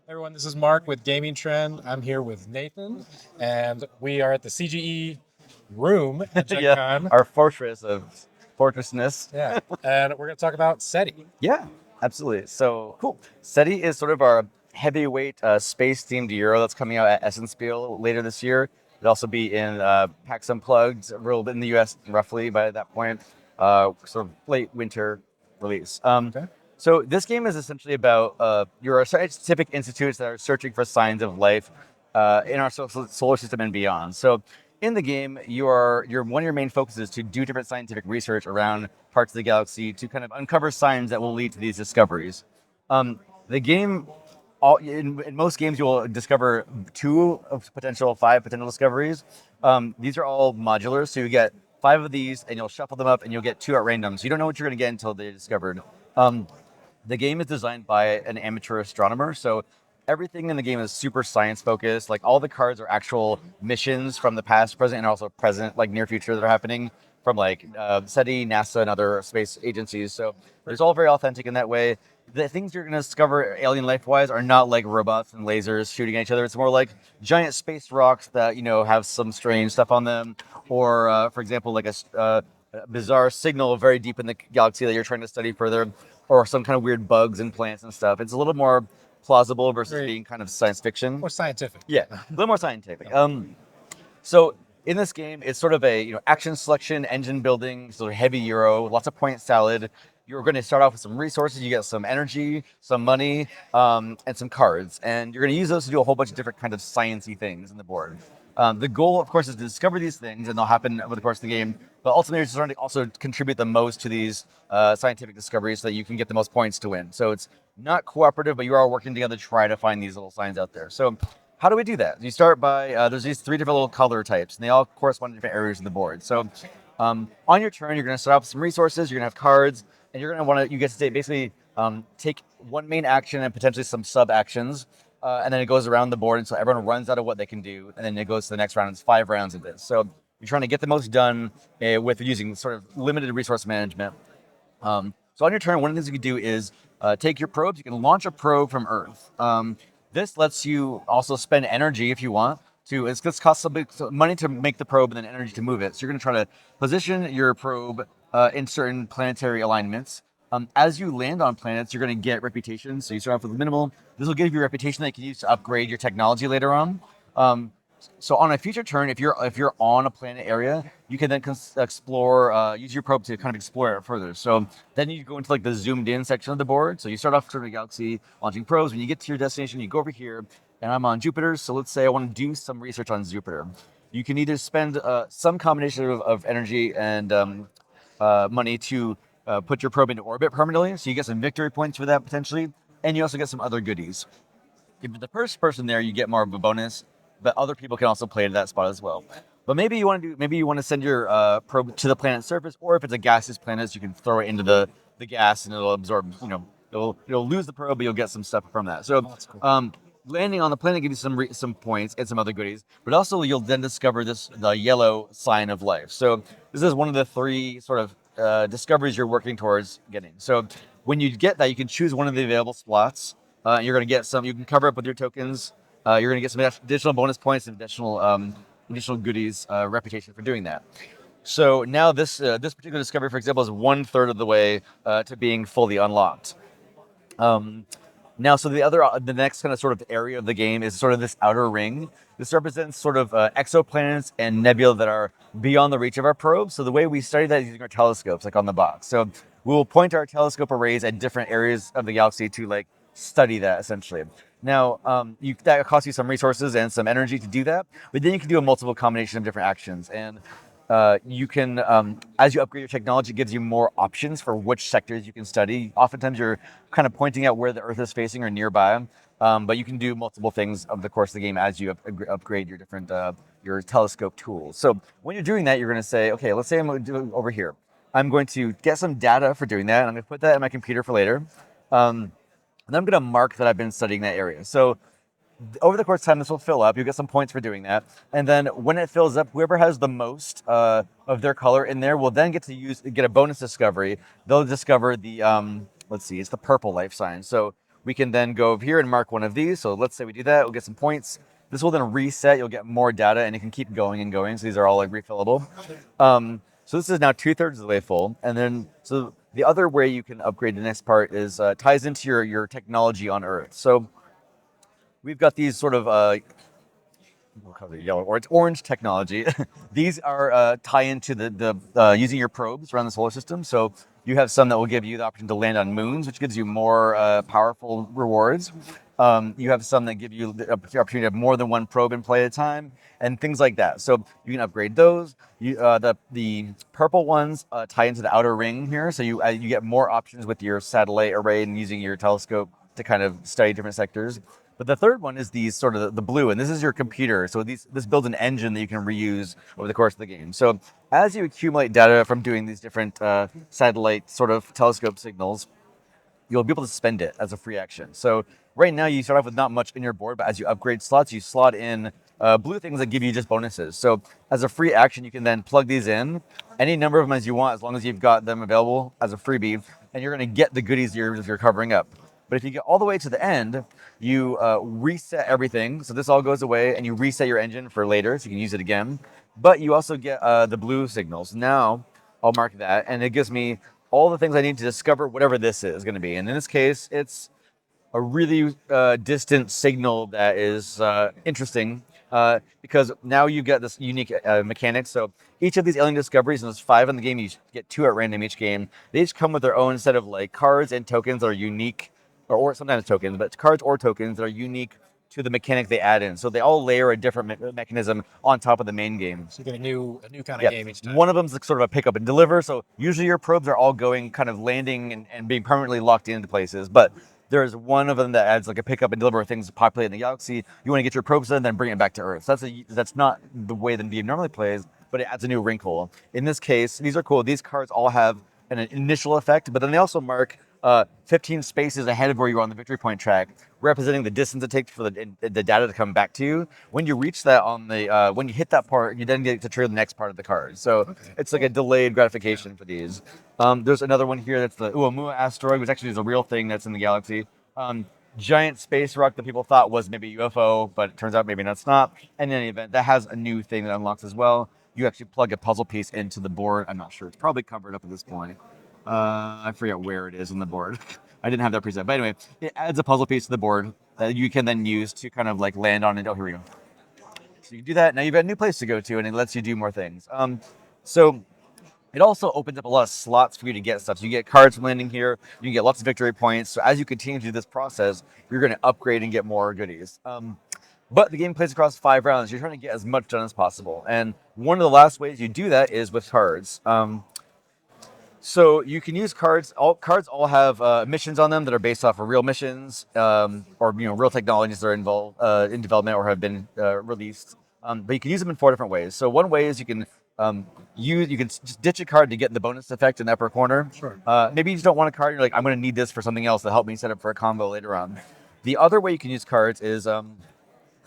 Everyone, this is Mark with Gamingtrend. I'm here with Nathan, and we are at the CGE room at Gen Yeah, Con. our fortress of fortressness. Yeah, and we're going to talk about SETI. Yeah, absolutely. So cool. SETI is sort of our heavyweight space-themed Euro that's coming out at Essen Spiel later this year. It'll also be in PAX Unplugged, a little bit in the US roughly by that point, sort of late winter release. Okay. So this game is essentially about your scientific institutes that are searching for signs of life in our solar system and beyond. So in the game, one of your main focuses is to do different scientific research around parts of the galaxy to kind of uncover signs that will lead to these discoveries. The game, in most games, you will discover five potential discoveries. These are all modular, so you get five of these, and you'll shuffle them up, and you'll get two at random. So you don't know what you're going to get until they're discovered. The game is designed by an amateur astronomer, so everything in the game is super science focused. Like all the cards are actual missions from the past, present, and also present, like near future that are happening from like SETI, NASA, and other space agencies. So it's all very authentic in that way. The things you're going to discover alien life wise are not like robots and lasers shooting at each other. It's more like giant space rocks that have some strange stuff on them, or for example, like a bizarre signal very deep in the galaxy that you're trying to study further, or some kind of weird bugs and plants and stuff. It's a little more plausible versus being kind of science fiction. More scientific. Yeah, a little more scientific. So in this game, it's sort of a action selection, engine building, sort of heavy Euro, lots of point salad. You're going to start off with some resources. You get some energy, some money, and some cards, and you're going to use those to do a whole bunch of different kind of sciencey things in the board. The goal, of course, is to discover these things, and they'll happen over the course of the game. But ultimately, you're trying to also contribute the most to these scientific discoveries so that you can get the most points to win. So it's not cooperative, but you are working together to try to find these little signs out there. So how do we do that? You start by, there's these three different little color types, and they all correspond to different areas of the board. So on your turn, you're going to start off with some resources, you're going to have cards, and you're going to you get to basically take one main action and potentially some sub actions. And then it goes around the board until everyone runs out of what they can do, and then it goes to the next round. It's 5 rounds of this. So you're trying to get the most done with using sort of limited resource management. So on your turn, one of the things you can do is take your probes. You can launch a probe from Earth. This lets you also spend energy if you want to. It's going to cost some money to make the probe and then energy to move it. So you're going to try to position your probe in certain planetary alignments. As you land on planets, you're going to get reputation. So you start off with minimal. This will give you a reputation that you can use to upgrade your technology later on. So on a future turn, if you're on a planet area, you can then explore, use your probe to kind of explore it further. So then you go into like the zoomed in section of the board. So you start off sort of a galaxy launching probes. When you get to your destination, you go over here, and I'm on Jupiter. So let's say I want to do some research on Jupiter. You can either spend some combination of energy and money to put your probe into orbit permanently. So you get some victory points for that potentially, and you also get some other goodies. If you're the first person there, you get more of a bonus, but other people can also play to that spot as well. But maybe you want to send your probe to the planet's surface, or if it's a gaseous planet, you can throw it into the gas and it'll absorb. You'll lose the probe, but you'll get some stuff from that. So cool. Landing on the planet gives you some points and some other goodies, but also you'll then discover the yellow sign of life. So this is one of the 3 sort of discoveries you're working towards getting. So when you get that, you can choose one of the available slots. You're going to get some. You can cover up with your tokens. You're going to get some additional bonus points and additional goodies, reputation for doing that. So now this particular discovery, for example, is 1/3 of the way to being fully unlocked. Now, so the next kind of sort of area of the game is sort of this outer ring. This represents sort of exoplanets and nebula that are beyond the reach of our probe. So the way we study that is using our telescopes, like on the box. So we will point our telescope arrays at different areas of the galaxy to like study that essentially. Now, that costs you some resources and some energy to do that, but then you can do a multiple combination of different actions. And you can, as you upgrade your technology, it gives you more options for which sectors you can study. Oftentimes, you're kind of pointing out where the Earth is facing or nearby, but you can do multiple things over the course of the game as you upgrade your different your telescope tools. So when you're doing that, you're going to say, okay, let's say I'm going to do it over here. I'm going to get some data for doing that, and I'm going to put that in my computer for later. And I'm going to mark that I've been studying that area. So over the course of time, this will fill up. You get some points for doing that. And then when it fills up, whoever has the most of their color in there will then get a bonus discovery. They'll discover the, let's see, it's the purple life sign. So we can then go over here and mark one of these. So let's say we do that, we'll get some points. This will then reset, you'll get more data, and it can keep going and going. So these are all like refillable. So this is now 2/3 of the way full. And then, so the other way you can upgrade the next part is ties into your technology on Earth. So we've got these sort of we'll call it yellow or it's orange technology. These are tie into the using your probes around the solar system. So you have some that will give you the option to land on moons, which gives you more powerful rewards. You have some that give you the opportunity to have more than one probe in play at a time, and things like that. So you can upgrade those. The purple ones tie into the outer ring here, so you get more options with your satellite array and using your telescope to kind of study different sectors. But the third one is these sort of the blue, and this is your computer. So this builds an engine that you can reuse over the course of the game. So as you accumulate data from doing these different satellite sort of telescope signals, you'll be able to spend it as a free action. So right now you start off with not much in your board, but as you upgrade slots, you slot in blue things that give you just bonuses. So as a free action, you can then plug these in, any number of them as you want, as long as you've got them available as a freebie, and you're going to get the goodies you're covering up. But if you get all the way to the end, you reset everything. So this all goes away, and you reset your engine for later, so you can use it again. But you also get the blue signals. Now I'll mark that, and it gives me all the things I need to discover whatever this is going to be. And in this case, it's a really distant signal that is interesting because now you get this unique mechanic. So each of these alien discoveries, and there's 5 in the game, you get 2 at random each game. They each come with their own set of like cards and tokens that are unique, or sometimes tokens, but cards or tokens that are unique to the mechanic they add in. So they all layer a different mechanism on top of the main game. So you get a new kind of game each time. One of them is sort of a pick up and deliver. So usually your probes are all going kind of landing and being permanently locked into places. But there's one of them that adds like a pick up and deliver things to populate in the galaxy. You want to get your probes in, then bring it back to Earth. So that's not the way the game normally plays, but it adds a new wrinkle. In this case, these are cool. These cards all have an initial effect, but then they also mark 15 spaces ahead of where you are on the victory point track, representing the distance it takes for the data to come back to you. When you reach that on the when you hit that part, you then get to trigger the next part of the card. So it's like a delayed gratification for these. There's another one here that's the Oumuamua asteroid, which actually is a real thing that's in the galaxy. Giant space rock that people thought was maybe a UFO, but it turns out maybe that's not. And in any event, that has a new thing that unlocks as well. You actually plug a puzzle piece into the board. I'm not sure. It's probably covered up at this point. I forget where it is on the board. I didn't have that preset. But anyway, it adds a puzzle piece to the board that you can then use to kind of like land on it. Oh, here we go. So you do that. Now you've got a new place to go to, and it lets you do more things. So it also opens up a lot of slots for you to get stuff. So you get cards from landing here. You can get lots of victory points. So as you continue to do this process, you're going to upgrade and get more goodies. But the game plays across 5 rounds. You're trying to get as much done as possible. And one of the last ways you do that is with cards. So you can use cards. All cards all have missions on them that are based off of real missions or real technologies that are involved in development or have been released. But you can use them in 4 different ways. So one way is you can just ditch a card to get the bonus effect in the upper corner. Sure. Maybe you just don't want a card. You're like, I'm going to need this for something else to help me set up for a combo later on. The other way you can use cards is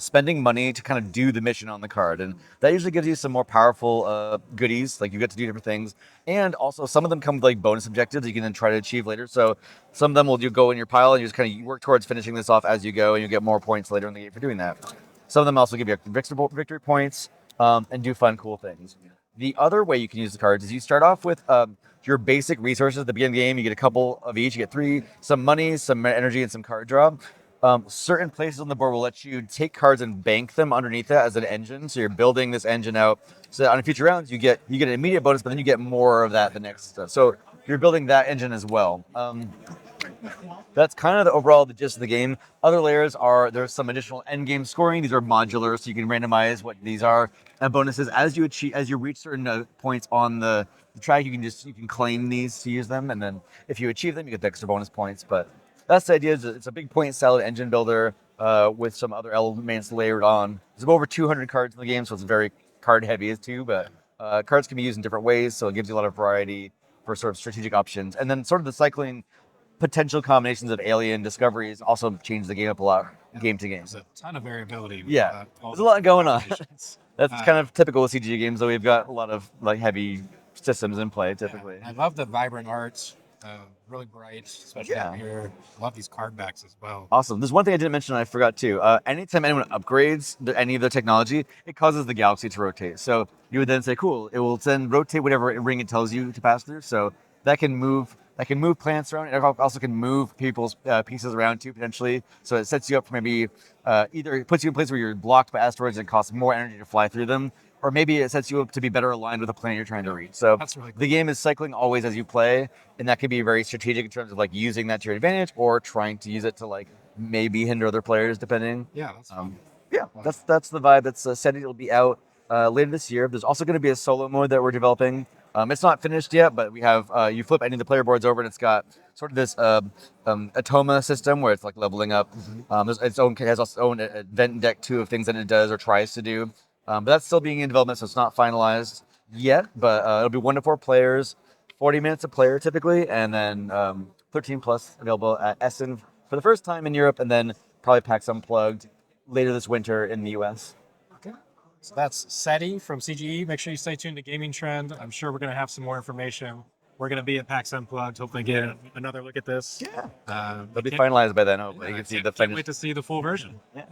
spending money to kind of do the mission on the card, and that usually gives you some more powerful goodies, like you get to do different things, and also some of them come with like bonus objectives you can then try to achieve later. So some of them will you go in your pile and you just kind of work towards finishing this off as you go, and you get more points later in the game for doing that. Some of them also give you victory points and do fun, cool things. The other way you can use the cards is you start off with your basic resources at the beginning of the game. You get a couple of each. You get 3, some money, some energy, and some card draw. Certain places on the board will let you take cards and bank them underneath that as an engine. So you're building this engine out. So on future rounds, you get an immediate bonus, but then you get more of that the next stuff. So you're building that engine as well. That's kind of the gist of the game. Other layers there's some additional end game scoring. These are modular, so you can randomize what these are. And bonuses as you reach certain points on the track, you can claim these to use them, and then if you achieve them, you get the extra bonus points. But that's the idea. It's a big point salad engine builder with some other elements layered on. There's over 200 cards in the game, so it's very card heavy too. But cards can be used in different ways, so it gives you a lot of variety for sort of strategic options. And then sort of the cycling potential combinations of alien discoveries also change the game up a lot, game to game. There's a ton of variability. Yeah, there's a lot going on. That's Uh, kind of typical with CG games, though. We've got a lot of like heavy systems in play typically. I love the vibrant arts. Really bright, especially Yeah. up here. Love these card backs as well. Awesome. There's one thing I didn't mention, I forgot too. Anytime anyone upgrades any of their technology, it causes the galaxy to rotate. So you would then say, cool, it will then rotate whatever ring it tells you to pass through. So that can move planets around. It also can move people's pieces around too, potentially. So it sets you up for maybe either it puts you in a place where you're blocked by asteroids and it costs more energy to fly through them, or maybe it sets you up to be better aligned with the planet you're trying to reach. So That's really cool. the game is cycling always as you play, and that can be very strategic in terms of like using that to your advantage or trying to use it to like maybe hinder other players, depending. Yeah, that's Yeah, that's the vibe. That's SETI. It'll be out later this year. There's also going to be a solo mode that we're developing. It's not finished yet, but we have you flip any of the player boards over, and it's got sort of this Atoma system where it's like leveling up. There's it has its own event deck too of things that it does or tries to do. But that's still being in development, so it's not finalized yet. But it'll be 1 to 4 players, 40 minutes a player typically, and then 13 plus available at Essen for the first time in Europe, and then probably PAX Unplugged later this winter in the US. okay. So that's SETI from CGE. Make sure you stay tuned to Gamingtrend. I'm sure we're going to have some more information. We're going to be at PAX Unplugged. Hopefully, get another look at this. Yeah. Uh, It'll be can't- finalized by then, hopefully. yeah, You can see can't- the can't finished. wait to see the full version. Yeah.